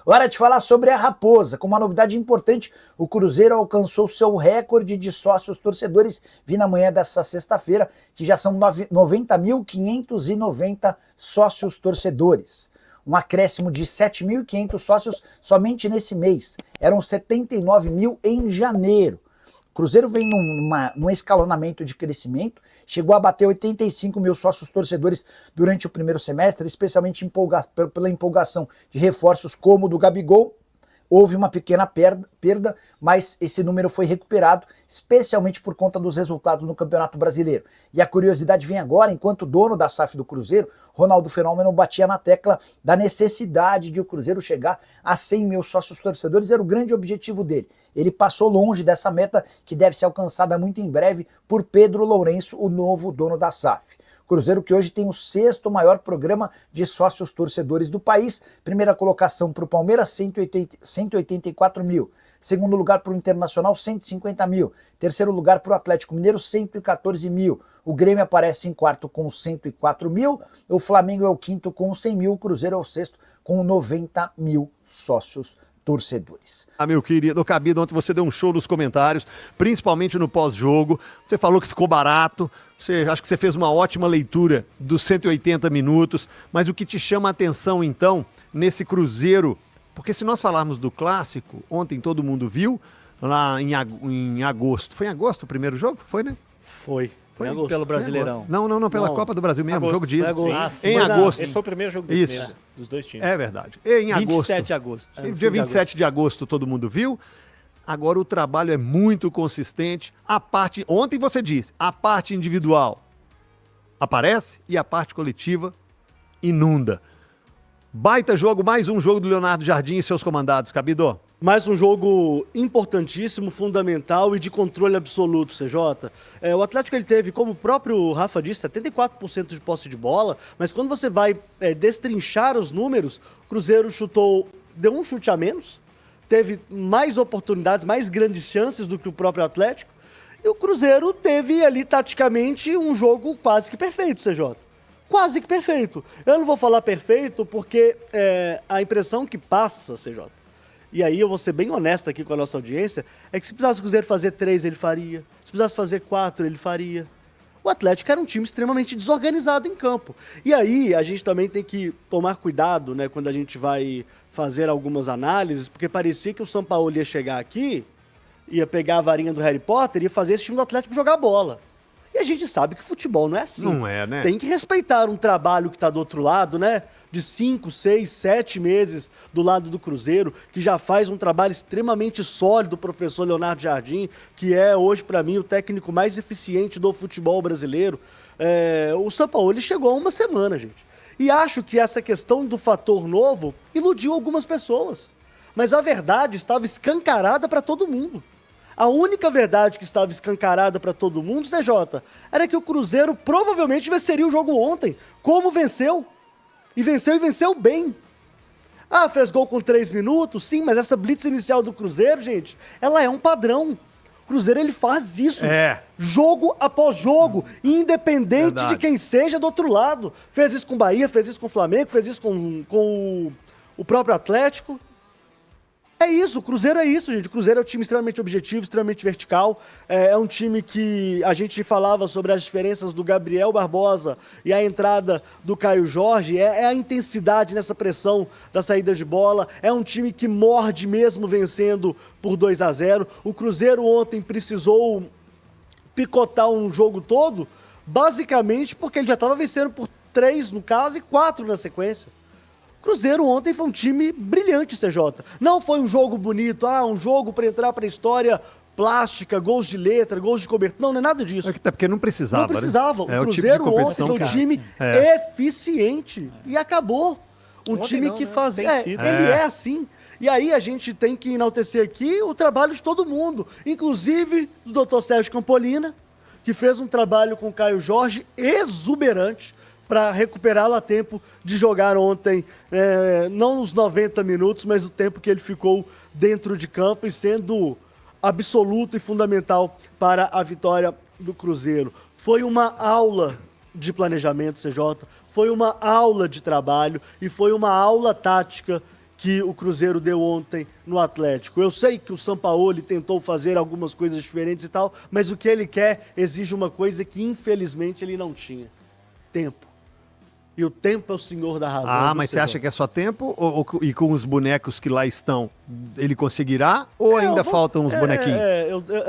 Hora de falar sobre a Raposa. Com uma novidade importante, o Cruzeiro alcançou seu recorde de sócios torcedores. Vi na manhã dessa sexta-feira que já são 90.590 sócios torcedores. Um acréscimo de 7.500 sócios somente nesse mês. Eram 79 mil em janeiro. O Cruzeiro vem num escalonamento de crescimento, chegou a bater 85 mil sócios torcedores durante o primeiro semestre, especialmente pela empolgação de reforços como o do Gabigol. Houve uma pequena perda, mas esse número foi recuperado, especialmente por conta dos resultados no Campeonato Brasileiro. E a curiosidade vem agora, enquanto dono da SAF do Cruzeiro, Ronaldo Fenômeno batia na tecla da necessidade de o Cruzeiro chegar a 100 mil sócios torcedores, era o grande objetivo dele. Ele passou longe dessa meta, que deve ser alcançada muito em breve por Pedro Lourenço, o novo dono da SAF. Cruzeiro que hoje tem o 6º maior programa de sócios torcedores do país. Primeira colocação para o Palmeiras, 184 mil. Segundo lugar para o Internacional, 150 mil. Terceiro lugar para o Atlético Mineiro, 114 mil. O Grêmio aparece em quarto com 104 mil. O Flamengo é o quinto com 100 mil. O Cruzeiro é o sexto com 90 mil sócios torcedores. Meu querido Cabido, ontem você deu um show nos comentários, principalmente no pós-jogo. Você falou que ficou barato, acho que você fez uma ótima leitura dos 180 minutos, mas o que te chama a atenção, então, nesse Cruzeiro, porque se nós falarmos do clássico, ontem todo mundo viu, lá em agosto. Foi em agosto o primeiro jogo? Foi, né? Foi Agosto. Pelo Brasileirão. Não, pela Copa do Brasil mesmo, agosto, jogo de ida. Em agosto. Esse foi o primeiro jogo desse mês, dos dois times. É verdade. Em 27 de agosto. Dia 27 de agosto todo mundo viu. Agora o trabalho é muito consistente. Ontem você disse, a parte individual aparece e a parte coletiva inunda. Baita jogo, mais um jogo do Leonardo Jardim e seus comandados, Cabido. Mais um jogo importantíssimo, fundamental e de controle absoluto, CJ. O Atlético ele teve, como o próprio Rafa disse, 74% de posse de bola, mas quando você vai destrinchar os números, o Cruzeiro deu um chute a menos, teve mais oportunidades, mais grandes chances do que o próprio Atlético, e o Cruzeiro teve ali taticamente um jogo quase que perfeito, CJ. Quase que perfeito. Eu não vou falar perfeito porque a impressão que passa, CJ, e aí eu vou ser bem honesto aqui com a nossa audiência, é que se precisasse o Cruzeiro fazer 3, ele faria. Se precisasse fazer 4, ele faria. O Atlético era um time extremamente desorganizado em campo. E aí a gente também tem que tomar cuidado, né, quando a gente vai fazer algumas análises, porque parecia que o Sampaoli ia chegar aqui, ia pegar a varinha do Harry Potter e ia fazer esse time do Atlético jogar bola. E a gente sabe que futebol não é assim. Não é, né? Tem que respeitar um trabalho que está do outro lado, né? De 5, 6, 7 meses do lado do Cruzeiro, que já faz um trabalho extremamente sólido, o professor Leonardo Jardim, que é hoje, para mim, o técnico mais eficiente do futebol brasileiro. O Sampaoli chegou há uma semana, gente. E acho que essa questão do fator novo iludiu algumas pessoas. Mas a verdade estava escancarada para todo mundo. A única verdade que estava escancarada para todo mundo, CJ, era que o Cruzeiro provavelmente venceria o jogo ontem, como venceu. E venceu bem. Fez gol com 3 minutos, sim, mas essa blitz inicial do Cruzeiro, gente, ela é um padrão. O Cruzeiro, ele faz isso. Jogo após jogo, independente de quem seja do outro lado. Fez isso com o Bahia, fez isso com o Flamengo, fez isso com o próprio Atlético. É isso, o Cruzeiro é isso, gente. O Cruzeiro é um time extremamente objetivo, extremamente vertical. É um time que a gente falava sobre as diferenças do Gabriel Barbosa e a entrada do Caio Jorge. É a intensidade nessa pressão da saída de bola. É um time que morde mesmo vencendo por 2-0. O Cruzeiro ontem precisou picotar um jogo todo, basicamente porque ele já estava vencendo por 3 no caso e 4 na sequência. Cruzeiro ontem foi um time brilhante, CJ. Não foi um jogo bonito, um jogo para entrar para a história plástica, gols de letra, gols de cobertura. Não é nada disso. Até porque não precisava. Não precisava. Né? O Cruzeiro ontem foi um time eficiente. E acabou. Um time que faz... Ele é assim. E aí a gente tem que enaltecer aqui o trabalho de todo mundo. Inclusive do Dr. Sérgio Campolina, que fez um trabalho com o Caio Jorge exuberante, para recuperá-lo a tempo de jogar ontem, não nos 90 minutos, mas o tempo que ele ficou dentro de campo e sendo absoluto e fundamental para a vitória do Cruzeiro. Foi uma aula de planejamento, CJ, foi uma aula de trabalho e foi uma aula tática que o Cruzeiro deu ontem no Atlético. Eu sei que o Sampaoli tentou fazer algumas coisas diferentes e tal, mas o que ele quer exige uma coisa que infelizmente ele não tinha: tempo. E o tempo é o senhor da razão. Ah, mas você acha que é só tempo? E com os bonecos que lá estão, ele conseguirá? Ou ainda faltam uns bonequinhos?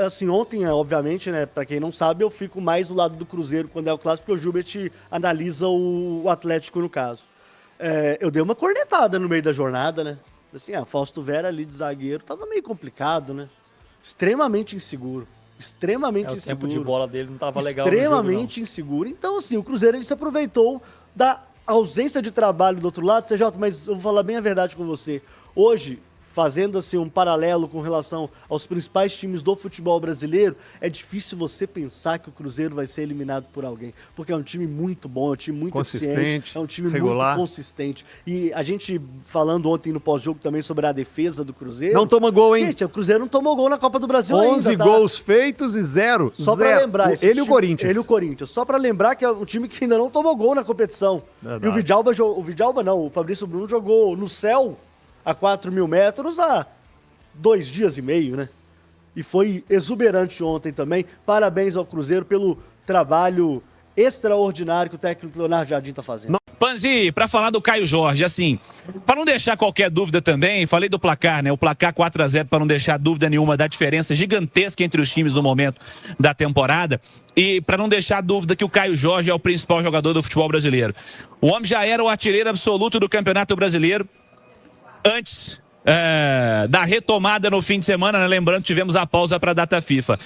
Assim, ontem, obviamente, né, pra quem não sabe, eu fico mais do lado do Cruzeiro quando é o clássico, porque o Gilbert analisa o Atlético no caso. Eu dei uma cornetada no meio da jornada, né? Assim, Fausto Vera ali de zagueiro tava meio complicado, né? Extremamente inseguro. Extremamente inseguro. O tempo de bola dele não tava legal. Extremamente inseguro. Então, assim, o Cruzeiro ele se aproveitou da ausência de trabalho do outro lado. CJ, mas eu vou falar bem a verdade com você. Hoje, fazendo assim um paralelo com relação aos principais times do futebol brasileiro, é difícil você pensar que o Cruzeiro vai ser eliminado por alguém, porque é um time muito bom, é um time muito eficiente, é um time regular, muito consistente. E a gente falando ontem no pós-jogo também sobre a defesa do Cruzeiro. Não toma gol, hein? Gente, o Cruzeiro não tomou gol na Copa do Brasil 11 ainda, gols feitos e 0. Só pra lembrar. Ele e o Corinthians. Ele e o Corinthians. Só pra lembrar que é um time que ainda não tomou gol na competição. Verdade. E o Fabrício Bruno jogou no céu a 4.000 metros há 2 dias e meio, né? E foi exuberante ontem também. Parabéns ao Cruzeiro pelo trabalho extraordinário que o técnico Leonardo Jardim tá fazendo. Panzi, para falar do Caio Jorge, assim, para não deixar qualquer dúvida também, falei do placar, né? O placar 4-0 para não deixar dúvida nenhuma da diferença gigantesca entre os times no momento da temporada e para não deixar dúvida que o Caio Jorge é o principal jogador do futebol brasileiro. O homem já era o artilheiro absoluto do Campeonato Brasileiro antes da retomada no fim de semana, né? Lembrando que tivemos a pausa para a data FIFA.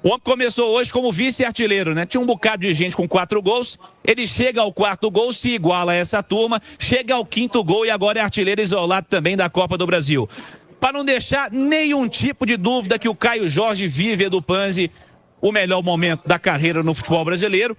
O homem começou hoje como vice-artilheiro, né? Tinha um bocado de gente com 4 gols. Ele chega ao 4º gol, se iguala a essa turma, chega ao 5º gol e agora é artilheiro isolado também da Copa do Brasil. Para não deixar nenhum tipo de dúvida que o Caio Jorge vive, Edu Panzi, o melhor momento da carreira no futebol brasileiro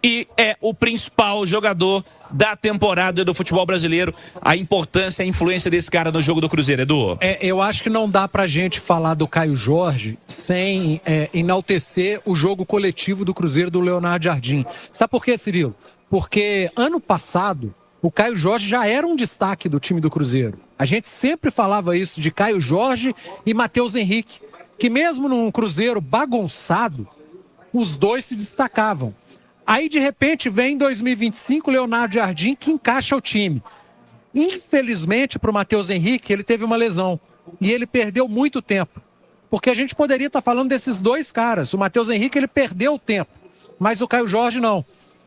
e é o principal jogador da temporada do futebol brasileiro. A importância e a influência desse cara no jogo do Cruzeiro, Edu. Eu acho que não dá pra gente falar do Caio Jorge sem enaltecer o jogo coletivo do Cruzeiro do Leonardo Jardim. Sabe por quê, Cirilo? Porque ano passado o Caio Jorge já era um destaque do time do Cruzeiro. A gente sempre falava isso de Caio Jorge e Matheus Henrique, que mesmo num Cruzeiro bagunçado, os dois se destacavam. Aí, de repente, vem em 2025 o Leonardo Jardim, que encaixa o time. Infelizmente, para o Matheus Henrique, ele teve uma lesão. E ele perdeu muito tempo. Porque a gente poderia estar falando desses dois caras. O Matheus Henrique, ele perdeu o tempo. Mas o Caio Jorge, não.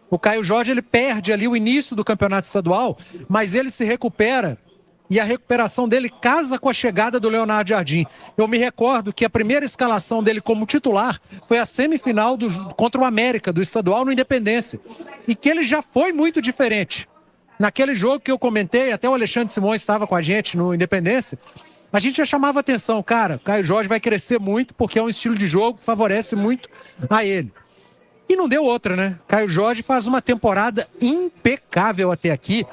O Caio Jorge, ele perde ali o início do campeonato estadual, mas ele se recupera. E a recuperação dele casa com a chegada do Leonardo Jardim. Eu me recordo que a primeira escalação dele como titular foi a semifinal contra o América, do estadual no Independência. E que ele já foi muito diferente. Naquele jogo que eu comentei, até o Alexandre Simões estava com a gente no Independência, a gente já chamava atenção, cara, o Caio Jorge vai crescer muito porque é um estilo de jogo que favorece muito a ele. E não deu outra, né? Caio Jorge faz uma temporada impecável até aqui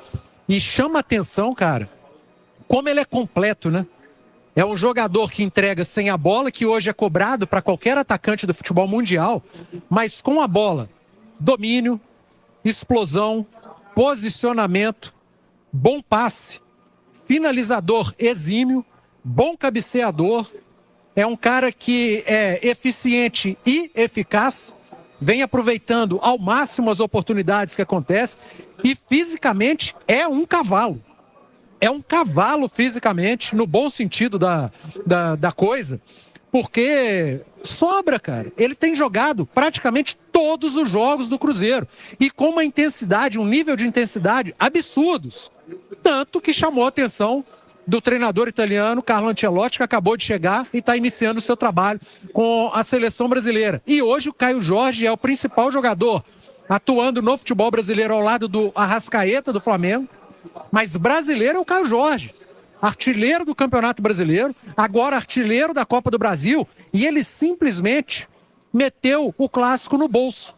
e chama atenção, cara, como ele é completo, né? É um jogador que entrega sem a bola, que hoje é cobrado para qualquer atacante do futebol mundial, mas com a bola, domínio, explosão, posicionamento, bom passe, finalizador exímio, bom cabeceador, é um cara que é eficiente e eficaz, vem aproveitando ao máximo as oportunidades que acontecem e fisicamente é um cavalo. É um cavalo fisicamente, no bom sentido da coisa, porque sobra, cara. Ele tem jogado praticamente todos os jogos do Cruzeiro e com uma intensidade, um nível de intensidade absurdos. Tanto que chamou a atenção do treinador italiano Carlo Ancelotti, que acabou de chegar e está iniciando o seu trabalho com a seleção brasileira. E hoje o Caio Jorge é o principal jogador atuando no futebol brasileiro ao lado do Arrascaeta, do Flamengo. Mas brasileiro é o Caio Jorge, artilheiro do Campeonato Brasileiro, agora artilheiro da Copa do Brasil, e ele simplesmente meteu o clássico no bolso.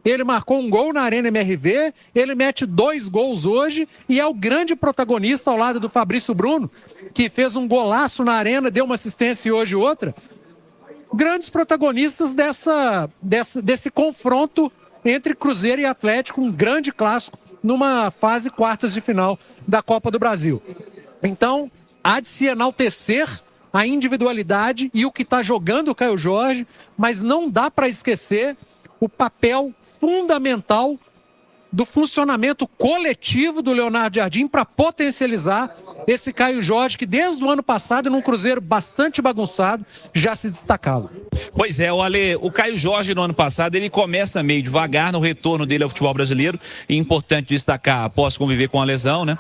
Ele marcou um gol na Arena MRV, ele mete 2 gols hoje e é o grande protagonista ao lado do Fabrício Bruno, que fez um golaço na Arena, deu uma assistência e hoje outra. Grandes protagonistas desse confronto entre Cruzeiro e Atlético, um grande clássico numa fase quartas de final da Copa do Brasil. Então, há de se enaltecer a individualidade e o que está jogando o Caio Jorge, mas não dá para esquecer o papel fundamental do funcionamento coletivo do Leonardo Jardim para potencializar esse Caio Jorge que desde o ano passado, num Cruzeiro bastante bagunçado, já se destacava. Pois é, o Caio Jorge no ano passado, ele começa meio devagar no retorno dele ao futebol brasileiro, e é importante destacar, após conviver com a lesão, né?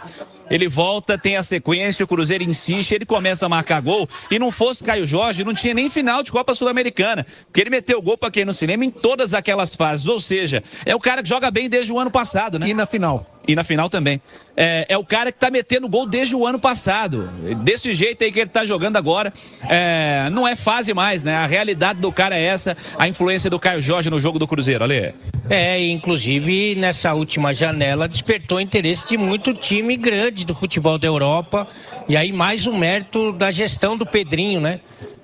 Ele volta, tem a sequência, o Cruzeiro insiste, ele começa a marcar gol. E não fosse Caio Jorge, não tinha nem final de Copa Sul-Americana. Porque ele meteu gol, para quem não se lembra, em todas aquelas fases. Ou seja, é o cara que joga bem desde o ano passado, né? E na final. E na final também. É o cara que tá metendo gol desde o ano passado. Desse jeito aí que ele tá jogando agora, não é fase mais, né? A realidade do cara é essa, a influência do Caio Jorge no jogo do Cruzeiro, Ale. Inclusive nessa última janela despertou interesse de muito time grande do futebol da Europa. E aí mais um mérito da gestão do Pedrinho, né?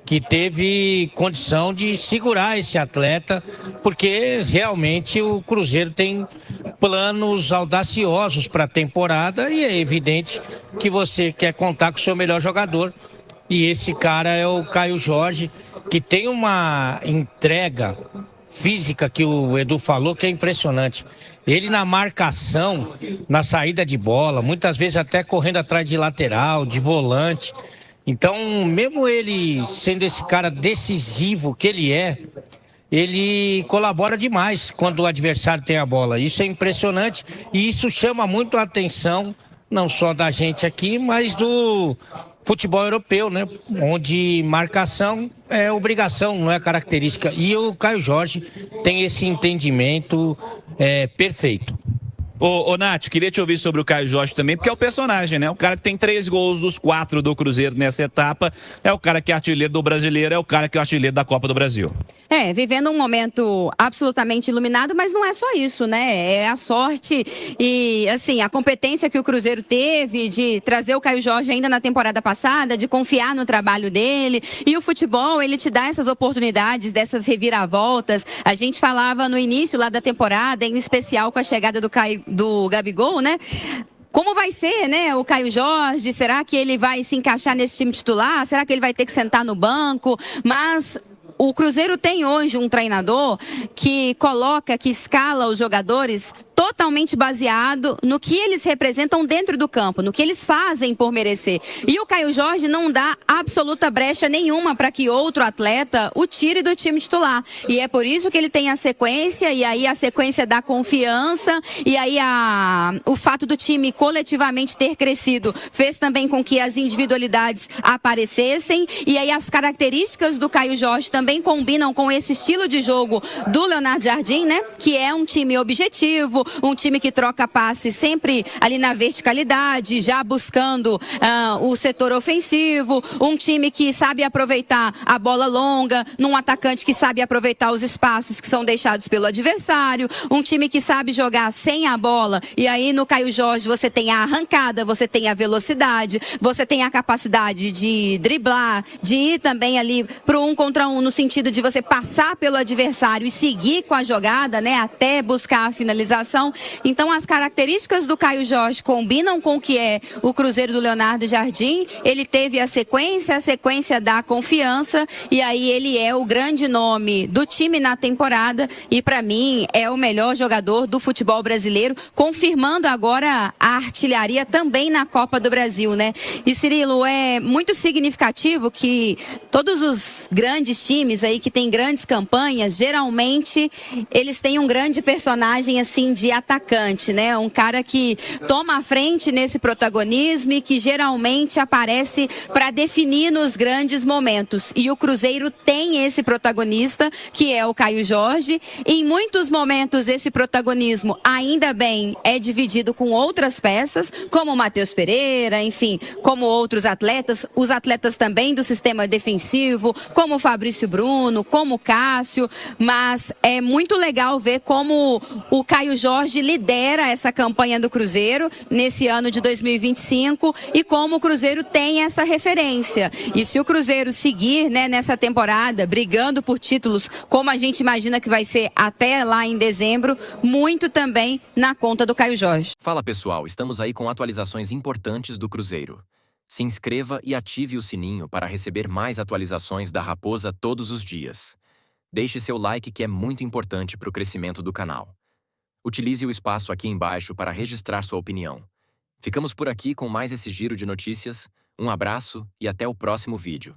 Que teve condição de segurar esse atleta, porque realmente o Cruzeiro tem planos audaciosos para a temporada e é evidente que você quer contar com o seu melhor jogador. E esse cara é o Caio Jorge, que tem uma entrega física que o Edu falou que é impressionante. Ele na marcação, na saída de bola, muitas vezes até correndo atrás de lateral, de volante. Então, mesmo ele sendo esse cara decisivo que ele colabora demais quando o adversário tem a bola. Isso é impressionante e isso chama muito a atenção, não só da gente aqui, mas do futebol europeu, né? Onde marcação é obrigação, não é característica. E o Caio Jorge tem esse entendimento perfeito. Ô Nath, queria te ouvir sobre o Caio Jorge também, porque é o personagem, né? O cara que tem 3 gols dos 4 do Cruzeiro nessa etapa, é o cara que é artilheiro do Brasileiro, é o cara que é artilheiro da Copa do Brasil. Vivendo um momento absolutamente iluminado, mas não é só isso, né? É a sorte e, assim, a competência que o Cruzeiro teve de trazer o Caio Jorge ainda na temporada passada, de confiar no trabalho dele. E o futebol, ele te dá essas oportunidades, dessas reviravoltas. A gente falava no início lá da temporada, em especial com a chegada do Gabigol, né? Como vai ser, né, o Caio Jorge? Será que ele vai se encaixar nesse time titular? Será que ele vai ter que sentar no banco? Mas o Cruzeiro tem hoje um treinador que escala os jogadores totalmente baseado no que eles representam dentro do campo, no que eles fazem por merecer. E o Caio Jorge não dá absoluta brecha nenhuma para que outro atleta o tire do time titular. E é por isso que ele tem a sequência, e aí a sequência dá confiança, e aí o fato do time coletivamente ter crescido fez também com que as individualidades aparecessem, e aí as características do Caio Jorge também combinam com esse estilo de jogo do Leonardo Jardim, né? Que é um time objetivo, um time que troca passe sempre ali na verticalidade, já buscando o setor ofensivo, um time que sabe aproveitar a bola longa, num atacante que sabe aproveitar os espaços que são deixados pelo adversário, um time que sabe jogar sem a bola, e aí no Caio Jorge você tem a arrancada, você tem a velocidade, você tem a capacidade de driblar, de ir também ali pro 1 contra 1, no sentido de você passar pelo adversário e seguir com a jogada, né, até buscar a finalização. Então as características do Caio Jorge combinam com o que é o Cruzeiro do Leonardo Jardim. Ele teve a sequência da confiança, e aí ele é o grande nome do time na temporada, e para mim é o melhor jogador do futebol brasileiro, confirmando agora a artilharia também na Copa do Brasil, né? E Cirilo, é muito significativo que todos os grandes times aí que têm grandes campanhas, geralmente eles têm um grande personagem assim de atacante, né? Um cara que toma a frente nesse protagonismo e que geralmente aparece para definir nos grandes momentos. E o Cruzeiro tem esse protagonista, que é o Caio Jorge. Em muitos momentos esse protagonismo, ainda bem, é dividido com outras peças, como o Matheus Pereira, enfim, como outros atletas, os atletas também do sistema defensivo, como o Fabrício Bruno, como o Cássio, mas é muito legal ver como o Caio Jorge lidera essa campanha do Cruzeiro nesse ano de 2025 e como o Cruzeiro tem essa referência. E se o Cruzeiro seguir, né, nessa temporada, brigando por títulos, como a gente imagina que vai ser até lá em dezembro, muito também na conta do Caio Jorge. Fala pessoal, estamos aí com atualizações importantes do Cruzeiro. Se inscreva e ative o sininho para receber mais atualizações da Raposa todos os dias. Deixe seu like, que é muito importante para o crescimento do canal. Utilize o espaço aqui embaixo para registrar sua opinião. Ficamos por aqui com mais esse giro de notícias. Um abraço e até o próximo vídeo.